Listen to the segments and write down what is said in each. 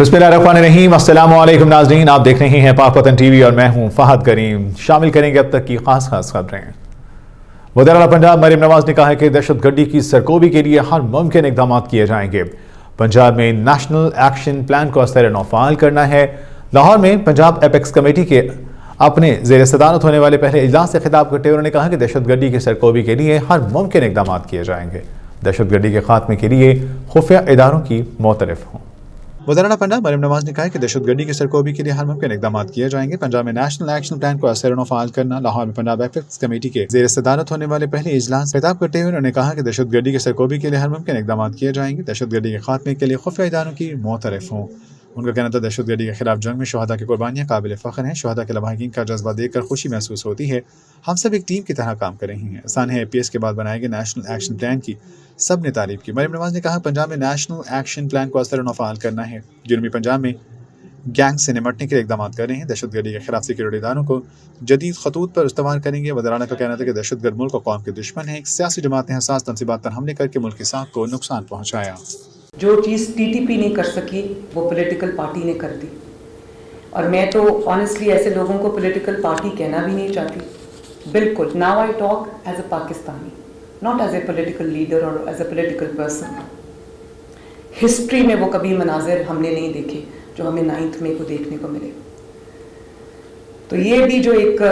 बिस्मिल्लाहिर्रहमानिर्रहीम। अस्सलाम वालेकुम नाज़रीन, आप देख रहे हैं पाक वतन टीवी और मैं हूं फहद करीम। शामिल करेंगे अब तक की खास खबरें। वज़ीर आला पंजाब मरियम नवाज ने कहा है कि दहशतगर्दी की सरकोबी के लिए हर मुमकिन इक़दाम किए जाएंगे। पंजाब में नेशनल एक्शन प्लान को असर नौफाल करना है। लाहौर में पंजाब एपेक्स कमेटी के अपने ज़ेर सदारत होने वाले पहले इजलास से खिताब करते हुए उन्होंने कहा कि दहशतगर्दी की सरकोबी के लिए हर मुमकिन इक़दाम किए जाएंगे। दहशतगर्दी के खात्मे के लिए खुफिया इदारों की मोतरफ हों। वज़ीर आला पंजाब मरियम नवाज ने कहा कि दहशतगर्दी की सरकोबी के लिए हर मुमकिन इक़दाम किए जाएंगे। पंजाब में नेशनल एक्शन प्लान को असर नौफाल करना। लाहौर में पंजाब एपेक्स कमेटी के ज़ेर सदारत होने वाले पहले इजलास खिताब करते हुए उन्होंने कहा कि दहशतगर्दी की सरकोबी के लिए हर मुमकिन इक़दाम किए जाएंगे। दहशतगर्दी के खात्मे के लिए खुफिया इदारों की मोतरफ हों। उनका कहना था दहशतगर्दी के खिलाफ जंग में शहदा की कुर्बानियाँ काबिल फ़ख्र हैं। शहदा के लवाहिकीन का जज्बा देखकर खुशी महसूस होती है। हम सब एक टीम की तरह काम कर रहे हैं। आसान है APS के बाद बनाए गए नेशनल एक्शन प्लान की सब ने तारीफ की। मरियम नवाज ने कहा पंजाब में नेशनल एक्शन प्लान को असर नौफाल करना है। जनूबी पंजाब में गैंग से निमटने के लिए इक़दाम कर रहे हैं। दहशतगर्दी के खिलाफ सिक्योरिटी इदारों को जदीद खतूत पर इस्तेमाल करेंगे। वज़ीर आला का कहना था कि दहशतगर्द मुल्क और कौम के दुश्मन है। एक सियासी जमात ने हसास तंसीबात पर हमले करके मुल्क की साख को नुकसान पहुँचाया। जो चीज़ TTP नहीं कर सकी वो पॉलिटिकल पार्टी ने कर दी। और मैं तो ऑनेस्टली ऐसे लोगों को पॉलिटिकल पार्टी कहना भी नहीं चाहती। बिल्कुल, now I talk as a Pakistani, not as a political leader और as a political person. History में वो कभी मनाजिर हमने नहीं देखे जो हमें 9 मई को देखने को मिले। तो ये भी जो एक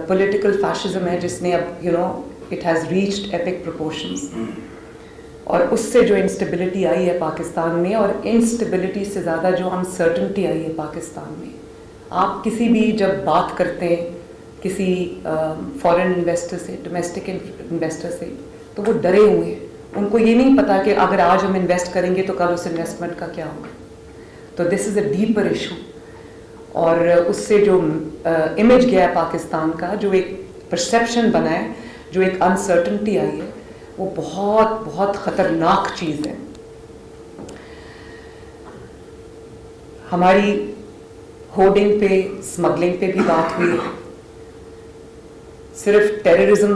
पॉलिटिकल फैशिज्म है जिसने अब it has reached epic proportions, और उससे जो इंस्टेबिलिटी आई है पाकिस्तान में, और इंस्टेबिलिटी से ज़्यादा जो अनसर्टनिटी आई है पाकिस्तान में। आप किसी भी जब बात करते हैं किसी फॉरेन इन्वेस्टर से, डोमेस्टिक इन्वेस्टर से, तो वो डरे हुए हैं। उनको ये नहीं पता कि अगर आज हम इन्वेस्ट करेंगे तो कल उस इन्वेस्टमेंट का क्या होगा। तो this is a deeper issue. और उससे जो इमेज गया पाकिस्तान का, जो एक परसेप्शन बना है, जो एक अनसर्टनिटी आई है, वो बहुत बहुत ख़तरनाक चीज़ है। हमारी होर्डिंग पे, स्मगलिंग पे भी बात हुई। सिर्फ टेररिज्म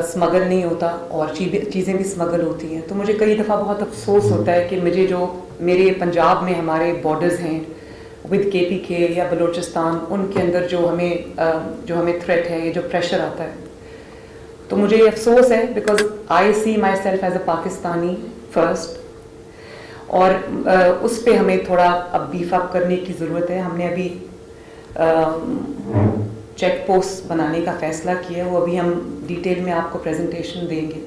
स्मगल नहीं होता और चीज़ें भी स्मगल होती हैं। तो मुझे कई दफ़ा बहुत अफसोस होता है कि मुझे जो मेरे पंजाब में हमारे बॉर्डर्स हैं विद KPK या बलूचिस्तान, उनके अंदर जो हमें थ्रेट है, ये जो प्रेशर आता है, तो मुझे ये अफसोस है because I see myself as a Pakistani first. और उस पर हमें थोड़ा अब बीफ अप करने की ज़रूरत है। हमने अभी चेक पोस्ट बनाने का फ़ैसला किया, वो अभी हम डिटेल में आपको प्रेजेंटेशन देंगे।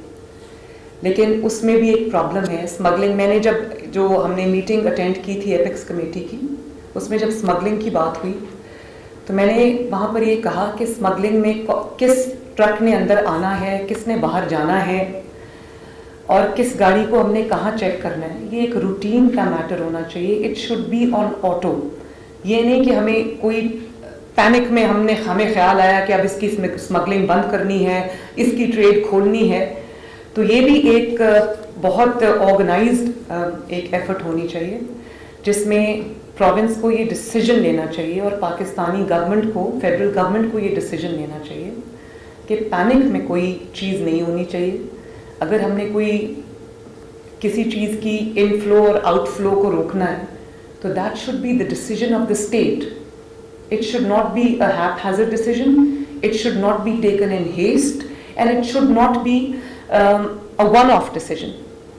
लेकिन उसमें भी एक प्रॉब्लम है स्मगलिंग। मैंने जो हमने मीटिंग अटेंड की थी एपेक्स कमेटी की, उसमें जब स्मगलिंग की बात हुई तो मैंने वहाँ पर ये कहा कि स्मगलिंग में किस ट्रक ने अंदर आना है, किसने बाहर जाना है, और किस गाड़ी को हमने कहाँ चेक करना है, ये एक रूटीन का मैटर होना चाहिए। It should be on auto. ये नहीं कि हमें कोई पैनिक में हमें ख्याल आया कि अब इसकी स्मगलिंग बंद करनी है, इसकी ट्रेड खोलनी है। तो ये भी एक बहुत ऑर्गेनाइज्ड एक एफर्ट होनी चाहिए जिसमें प्रोविंस को ये डिसीजन लेना चाहिए और पाकिस्तानी गवर्नमेंट को, फेडरल गवर्नमेंट को ये डिसीजन लेना चाहिए कि पैनिक में कोई चीज़ नहीं होनी चाहिए। अगर हमने किसी चीज़ की इनफ्लो और आउटफ्लो को रोकना है तो that should be the decision of the state. It should not be a haphazard decision, it should not be taken in haste, and it should not be a one off decision.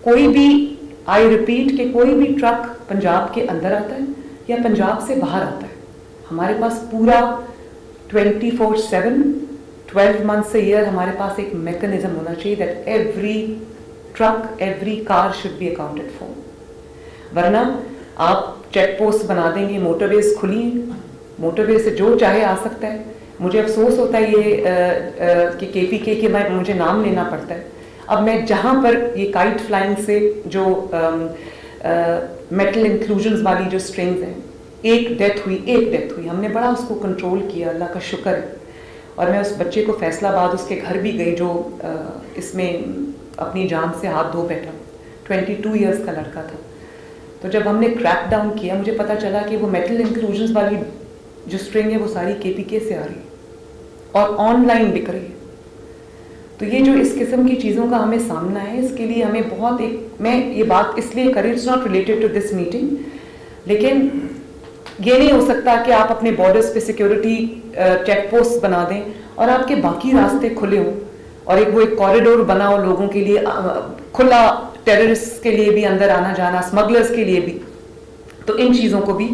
कोई भी, I repeat, कि कोई भी truck Punjab के अंदर आता है या पंजाब से बाहर आता है, हमारे पास पूरा 24/7 12 months a year हमारे पास एक मैकेनिज्म होना चाहिए that every truck, every car should be accounted for. वरना आप चेक पोस्ट बना देंगे, मोटरवेज खुली, मोटरवे से जो चाहे आ सकता है। मुझे अफसोस होता है ये कि KPK के मुझे नाम लेना पड़ता है। अब मैं जहाँ पर ये काइट फ्लाइंग से जो मेटल इंक्लूजन्स वाली जो स्ट्रिंग्स हैं, एक डेथ हुई, हमने बड़ा उसको कंट्रोल किया, अल्लाह का शुक्र है। और मैं उस बच्चे को फैसलाबाद उसके घर भी गई जो इसमें अपनी जान से हाथ धो बैठा, 22 इयर्स का लड़का था। तो जब हमने क्रैक डाउन किया, मुझे पता चला कि वो मेटल इंक्लूजन्स वाली जो स्ट्रिंग है वो सारी KPK से आ रही है और ऑनलाइन बिक रही है। तो ये जो इस किस्म की चीज़ों का हमें सामना है, इसके लिए हमें बहुत मैं ये बात इसलिए करी, it's not related to this meeting, لیکن یہ نہیں ہو سکتا کہ آپ اپنے بارڈرز پہ سیکیورٹی چیک پوسٹ بنا دیں اور آپ کے باقی راستے کھلے ہوں اور ایک کوریڈور بنا ہو لوگوں کے لیے کھلا، ٹیررسٹ کے لیے بھی اندر آنا جانا، اسمگلرز کے لیے بھی. تو ان چیزوں کو بھی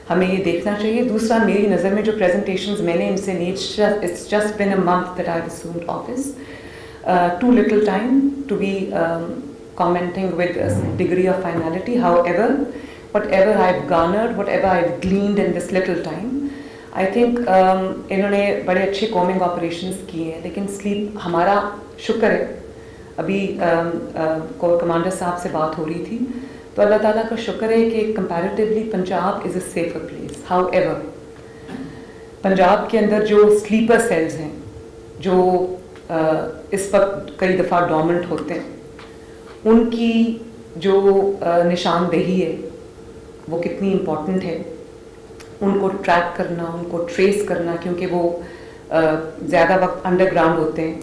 ہمیں یہ دیکھنا چاہیے. دوسرا میری نظر میں جو پریزنٹیشنز میں نے ان سے لی، it's just been a month that I have assumed office, too little time to be commenting with a degree of finality. However, whatever I've garnered, whatever I've gleaned in this little time, I think انہوں نے بڑے اچھے کومنگ operations کیے ہیں. لیکن slip ہمارا شکر ہے، ابھی کور کمانڈر صاحب سے بات ہو رہی تھی، تو اللہ تعالیٰ کا شکر ہے کہ comparatively Punjab is a safer place. How ever Punjab کے اندر جو سلیپر سیلز ہیں جو اس وقت کئی دفعہ ڈومنٹ ہوتے ہیں، ان کی جو نشاندہی ہے وہ کتنی امپورٹنٹ ہے. ان کو ٹریک کرنا، ان کو ٹریس کرنا، کیونکہ وہ زیادہ وقت انڈر گراؤنڈ ہوتے ہیں،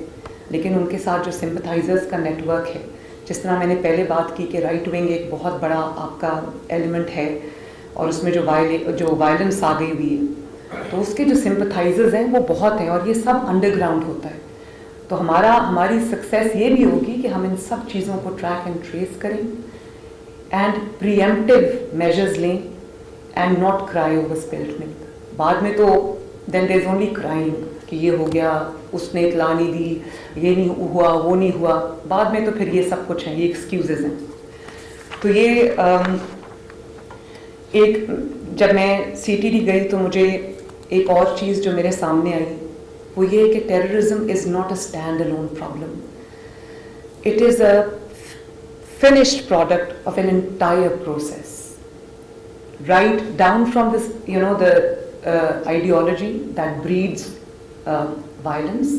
لیکن ان کے ساتھ جو سمپتھائزرز کا نیٹ ورک ہے، جس طرح میں نے پہلے بات کی کہ رائٹ ونگ ایک بہت بڑا آپ کا ایلیمنٹ ہے اور اس میں جو وائلنس آ گئی ہوئی ہے، تو اس کے جو سمپتھائزرز ہیں وہ بہت ہیں اور یہ سب انڈر گراؤنڈ ہوتا ہے. تو ہماری سکسیس یہ بھی ہوگی کہ ہم ان سب چیزوں کو ٹریک اینڈ ٹریس کریں اینڈ پریمپٹیو میجرز لیں اینڈ ناٹ کرائی اوور اسپلڈ ملک. بعد میں تو دین دیر از اونلی کرائنگ کہ یہ ہو گیا، اس نے اطلاع نہیں دی، یہ نہیں ہوا، وہ نہیں ہوا. بعد میں تو پھر یہ سب کچھ ہیں، یہ ایکسکیوزز ہیں. تو یہ ایک جب میں سی ٹی ڈی گئی تو مجھے ایک اور چیز جو میرے سامنے آئی وہ یہ کہ terrorism is not a stand alone problem. It is a finished product of an entire process, right down from this, the ideology that breeds violence,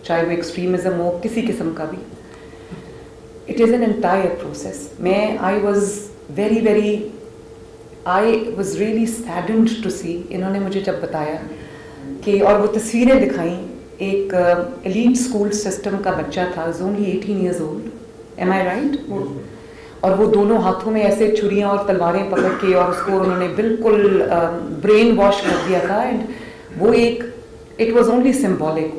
chahe wo extremism ho kisi qisam ka bhi. It is an entire process. I was really saddened to see, انہوں نے مجھے جب بتایا کہ اور وہ تصویریں دکھائیں، ایک elite school system کا بچہ تھا, was only 18 years old. Am I right? اور وہ دونوں ہاتھوں میں ایسے چھریاں اور تلواریں پکڑ کے اور اس کو انہوں نے بالکل برین واش کر دیا تھا. اینڈ وہ اٹ واز اونلی سمبولک.